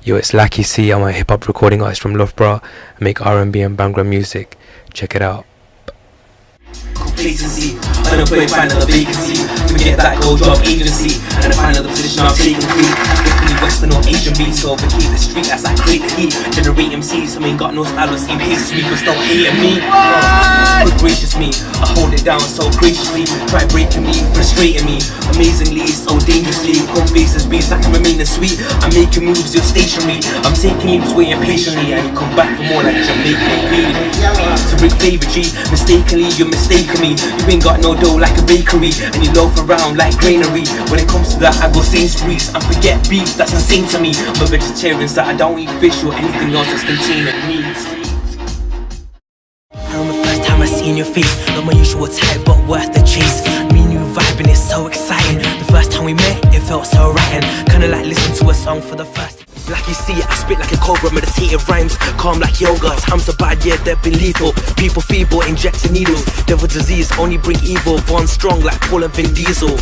Yo, it's LackyC. I'm a hip-hop recording artist from Loughborough. I make R&B and Bhangra music. Check it out. Complacency, unemployed, find another vacancy. Forget that gold job agency, and find another position I've taken free. Definitely Western or Asian beats, so vacate the street as I create the heat. Generate MCs, I ain't got no style or same hates me, but still hating me. Good gracious me, I hold it down so graciously. Try breaking me, frustrating me, amazingly, so dangerously. Come faces beats like I'm remaining sweet. I'm making moves, you're stationary. I'm taking leaps, waiting patiently, and you come back for more like Jamaican weed. To break flavor G, mistakenly, you're mistaken me. You ain't got no dough like a bakery, and you loaf around like granary. When it comes to that, I go Sainsbury's and forget beef, that's insane to me. I'm a vegetarian, so I don't eat fish or anything else that's containing meat. I remember the first time I seen your face, not my usual type, but worth the chase. Me and you vibing, it's so exciting. The first time we met, it felt so right, and kinda like listening to a song for the first. Like you see, I spit like a cobra, meditative rhymes, calm like yoga. Times are bad, yeah, they've been lethal. People feeble, injecting needles. Devil disease only bring evil. Born strong like Paul and Vin Diesel.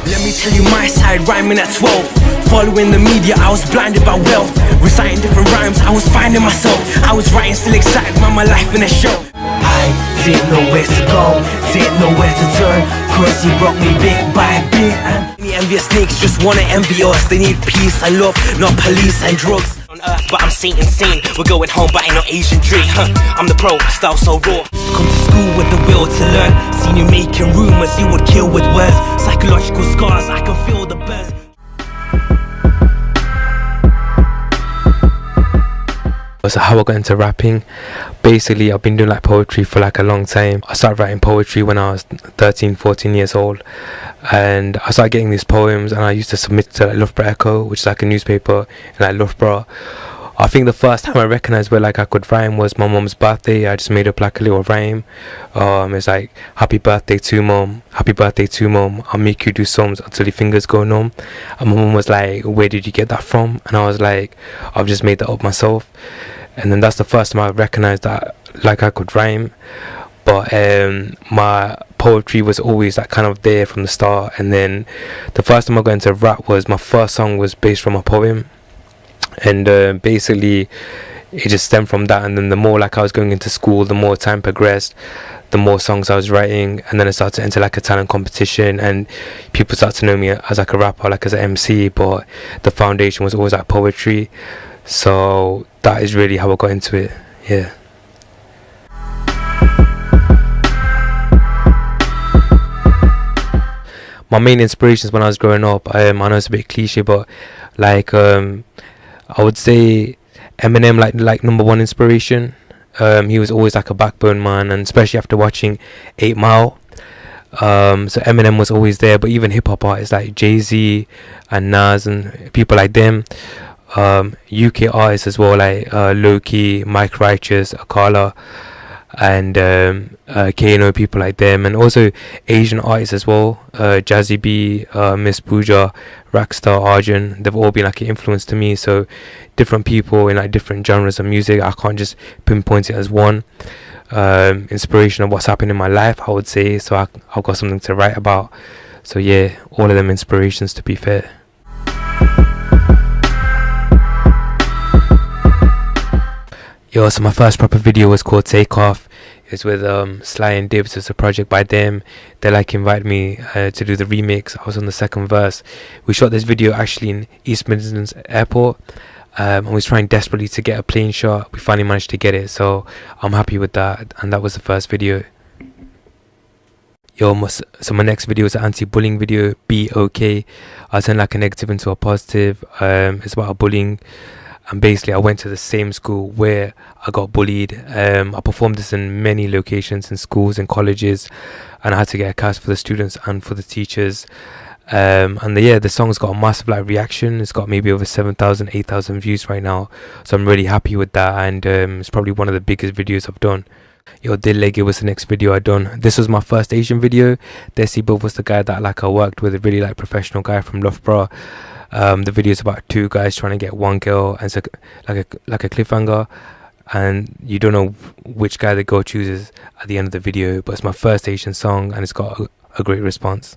Let me tell you my side, rhyming at 12. Following the media, I was blinded by wealth. Reciting different rhymes, I was finding myself. I was writing, still excited by my life in a show. I didn't know where to go, didn't know where to turn. Currency broke me bit by bit, and the envious snakes just wanna envy us. They need peace and love, not police and drugs on earth, but I'm saying insane. We're going home, but ain't no Asian drink. I'm the pro, style so raw. Come to school with the will to learn. Seen you making rumors, you would kill with words. Psychological scars, I can feel the burns. So how I got into rapping, basically I've been doing like poetry for like a long time. I started writing poetry when I was 13-14 years old, and I started getting these poems, and I used to submit to like Loughborough Echo, which is like a newspaper in like Loughborough. I think the first time I recognized where like I could rhyme was my mom's birthday. I just made up like a little rhyme. It's like, happy birthday to mom, happy birthday to mom, I'll make you do sums until your fingers go numb. And my mom was like, where did you get that from? And I was like, I've just made that up myself. And then that's the first time I recognized that like I could rhyme. But my poetry was always like kind of there from the start. And then the first time I got into rap was, my first song was based from a poem. And basically it just stemmed from that. And then the more like I was going into school, the more time progressed, the more songs I was writing. And then I started to enter like a talent competition, and people started to know me as like a rapper, like as an MC. But the foundation was always like poetry. So that is really how I got into it. Yeah. My main inspirations when I was growing up, I know it's a bit cliche, but like I would say Eminem, like number one inspiration. He was always like a backbone man, and especially after watching 8 Mile. So Eminem was always there. But even hip hop artists like Jay-Z and Nas and people like them. UK artists as well, like Loki, Mike Righteous, Akala, and Kano, people like them. And also Asian artists as well, Jazzy B, Miss Pooja, Rackstar, Arjun. They've all been like an influence to me. So different people in like different genres of music, I can't just pinpoint it as one inspiration of what's happened in my life, I would say. So I've got something to write about. So yeah, all of them inspirations, to be fair. Yo, so my first proper video was called Take Off. It's with Sly and Dibs. It's a project by them. They like invited me to do the remix. I was on the second verse. We shot this video actually in East Midlands Airport, and we was trying desperately to get a plane shot. We finally managed to get it, so I'm happy with that. And that was the first video. Yo, so my next video is an anti-bullying video. Be okay. I turn like a negative into a positive. It's about bullying. And basically I went to the same school where I got bullied. I performed this in many locations, in schools and colleges, and I had to get a cast for the students and for the teachers. And the song's got a massive like reaction. It's got maybe over 7,000, 8,000 views right now, so I'm really happy with that. And it's probably one of the biggest videos I've done. Yo, Dilleggy was the next video I done. This was my first Asian video. Desi Bov was the guy that like I worked with, a really like professional guy from Loughborough. The video is about 2 guys trying to get 1 girl, and it's like a cliffhanger, and you don't know which guy the girl chooses at the end of the video. But it's my first Asian song, and it's got a great response.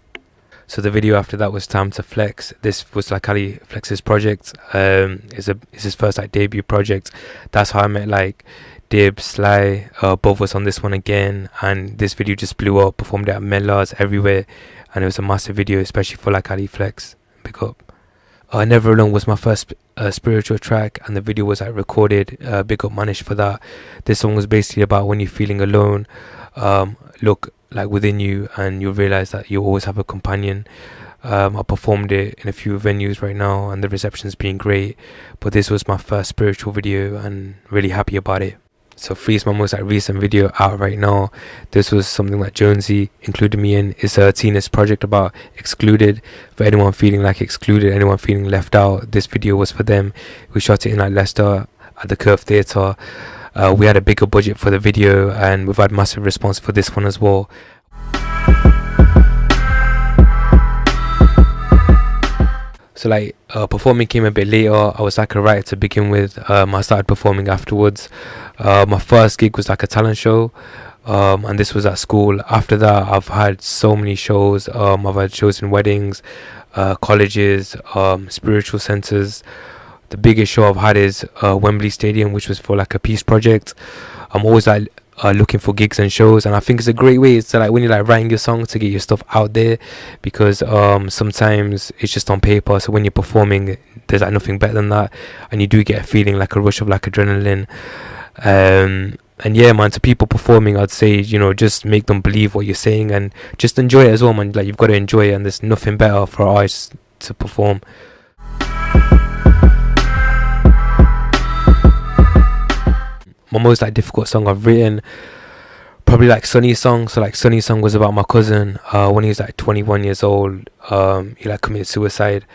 So the video after that was Time to Flex. This was like Ali Flex's project. It's his first like debut project. That's how I met like Dib, Sly, both was on this one again, and this video just blew up. Performed at Mellars everywhere, and it was a massive video, especially for like Ali Flex. Big up. Never Alone was my first spiritual track, and the video was like recorded. Big up Manish for that. This song was basically about when you're feeling alone, look like within you, and you realize that you always have a companion. I performed it in a few venues right now, and the reception's been great. But this was my first spiritual video, and really happy about it. So Freeze, my most like recent video out right now. This was something that Jonesy included me in. It's a Tina's project about excluded. For anyone feeling like excluded, anyone feeling left out, this video was for them. We shot it in like Leicester at the Curve Theatre. We had a bigger budget for the video, and we've had massive response for this one as well. So like performing came a bit later. I was like a writer to begin with. I started performing afterwards. My first gig was like a talent show, and this was at school. After that, I've had so many shows. I've had shows in weddings, colleges, spiritual centres. The biggest show I've had is Wembley Stadium, which was for like a peace project. I'm always like looking for gigs and shows, and I think it's a great way to like when you're like writing your song to get your stuff out there, because sometimes it's just on paper. So when you're performing, there's like nothing better than that, and you do get a feeling like a rush of like adrenaline. And yeah, man, to people performing, I'd say, you know, just make them believe what you're saying and just enjoy it as well, man. Like, you've got to enjoy it, and there's nothing better for artists to perform. My most like difficult song I've written, probably like Sunny Song. So like Sunny Song was about my cousin. When he was like 21 years old, he like committed suicide.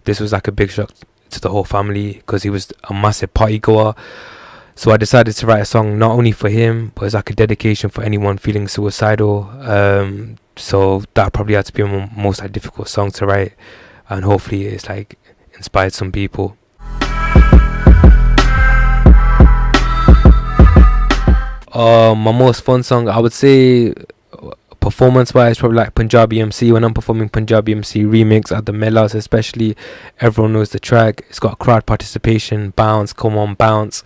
This was like a big shock to the whole family, because he was a massive party goer. So I decided to write a song not only for him, but it's like a dedication for anyone feeling suicidal. So that probably had to be my most like difficult song to write, and hopefully it's like inspired some people. My most fun song, I would say, performance wise, probably like Punjabi MC. When I'm performing Punjabi MC remix at the Mellars especially, everyone knows the track. It's got crowd participation, bounce, come on bounce.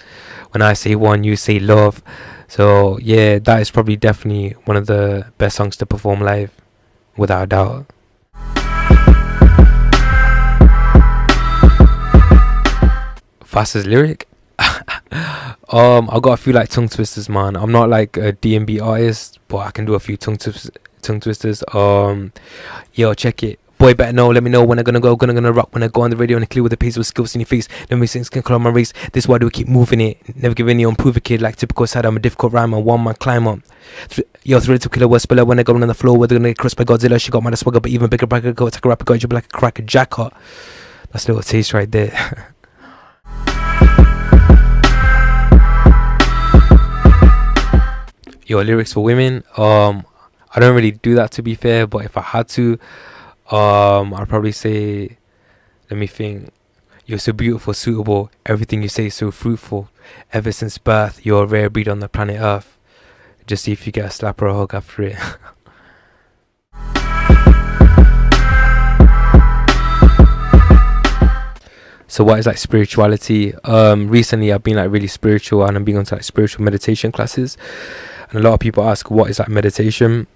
When I say one, you say love. So yeah, that is probably definitely one of the best songs to perform live, without a doubt. Fastest lyric? I got a few like tongue twisters, man. I'm not like a D&B artist, but I can do a few tongue twisters. Yo, check it. Boy, better know, let me know when I'm gonna rock, when I go on the radio and I clear with the pace with skills in your face. Let me sing, can call my race. This why do we keep moving it? Never give any unprove a kid, like typical side, I'm a difficult rhymer, one man climber. Yo, thrilled to kill a word spiller when I go on the floor, whether gonna get crushed by Godzilla. She got my swagger, but even bigger bragger, go attack a rapper, got you like a cracker jacker. That's a little taste right there. Yo, lyrics for women, I don't really do that, to be fair, but if I had to, I'd probably say, let me think. You're so beautiful, suitable, everything you say is so fruitful. Ever since birth, you're a rare breed on the planet Earth. Just see if you get a slap or a hug after it. So what is like spirituality? Recently I've been like really spiritual, and I'm being onto like spiritual meditation classes. And a lot of people ask, what is like meditation?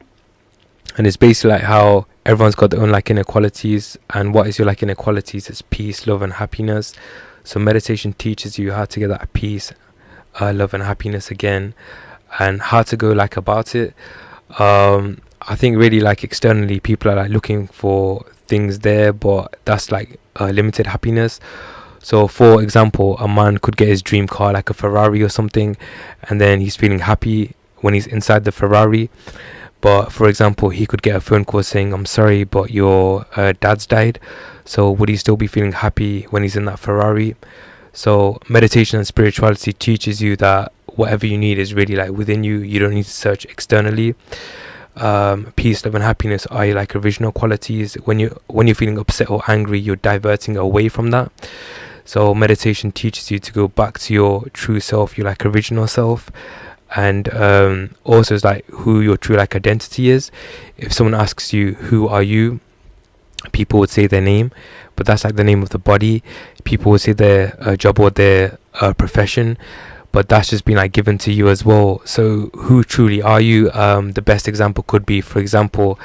And it's basically like how everyone's got their own like inequalities, and what is your like inequalities? It's peace, love and happiness. So meditation teaches you how to get that peace, love and happiness again, and how to go like about it. I think really like externally people are like looking for things there, but that's like limited happiness. So for example, a man could get his dream car, like a Ferrari or something, and then he's feeling happy when he's inside the Ferrari. But for example, he could get a phone call saying, I'm sorry, but your dad's died. So would he still be feeling happy when he's in that Ferrari? So meditation and spirituality teaches you that whatever you need is really like within you. You don't need to search externally. Peace, love and happiness are your like original qualities. When you're feeling upset or angry, you're diverting away from that. So meditation teaches you to go back to your true self, your like original self. And also it's like who your true like identity is. If someone asks you, who are you? people would say their name, but that's like the name of the body. People would say their job or their profession, but that's just been like given to you as well. So who truly are you? The best example could be, for example,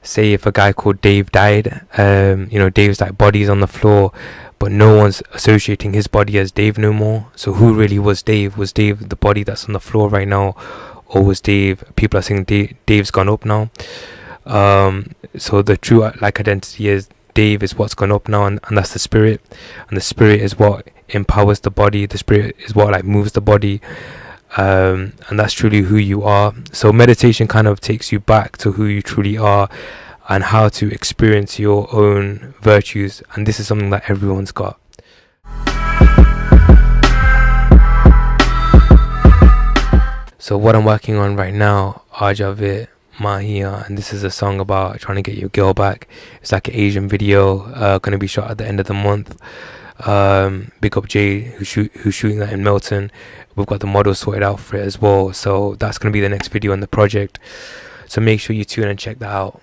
say if a guy called Dave died, Dave's like body's on the floor, but no one's associating his body as Dave no more. So who really was Dave? Was Dave the body that's on the floor right now, or was Dave, people are saying Dave's gone up now? So the true like identity is Dave is what's gone up now, and that's the spirit, and the spirit is what empowers the body. The spirit is what like moves the body, and that's truly who you are. So meditation kind of takes you back to who you truly are and how to experience your own virtues, and this is something that everyone's got. So what I'm working on right now, Ajavit Mahia, and this is a song about trying to get your girl back. It's like an Asian video, gonna be shot at the end of the month. Big up Jay who's shooting that in Melton. We've got the model sorted out for it as well, so that's gonna be the next video on the project, so make sure you tune and check that out.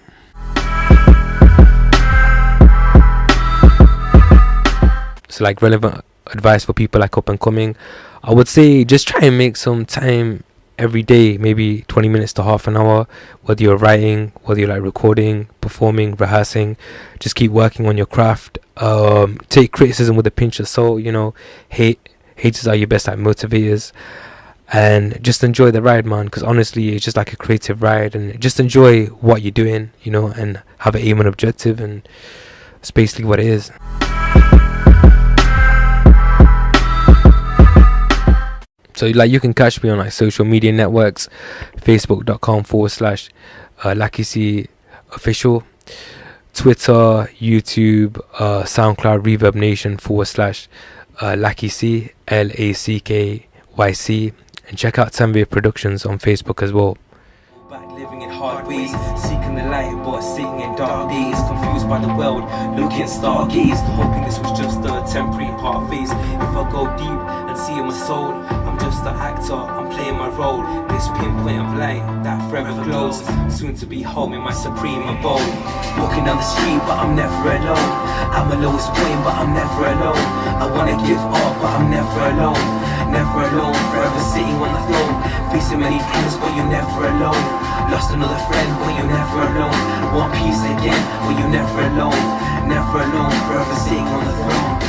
So like relevant advice for people like up and coming, I would say just try and make some time every day, maybe 20 minutes to half an hour, whether you're writing, whether you're like recording, performing, rehearsing. Just keep working on your craft. Take criticism with a pinch of salt. Haters are your best like motivators, and just enjoy the ride, man, because honestly it's just like a creative ride, and just enjoy what you're doing, and have an aim and objective, and it's basically what it is. So like you can catch me on like social media networks, facebook.com/LackyC official, Twitter, YouTube, SoundCloud, Reverb Nation /LackyC LACKYC, and check out Tanvir Productions on Facebook as well. Living in hard ways, seeking the light but sitting in dark days, confused by the world, looking stargazed, hoping this was just a temporary part phase. If I go deep and see in my soul, I'm just an actor, I'm playing my role. This pinpoint of light that forever glows, soon to be home in my supreme abode. Walking down the street but I'm never alone, at my lowest point but I'm never alone. I wanna give up but I'm never alone, never alone, forever sitting on the throne, facing many things but you're never alone. Lost another friend but you're never alone, want peace again but you're never alone, never alone, forever sitting on the throne.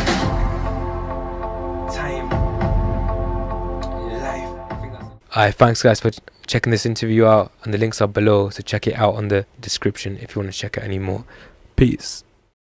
Time, life. Alright, thanks guys for checking this interview out, and the links are below, so check it out on the description if you want to check it anymore. Peace.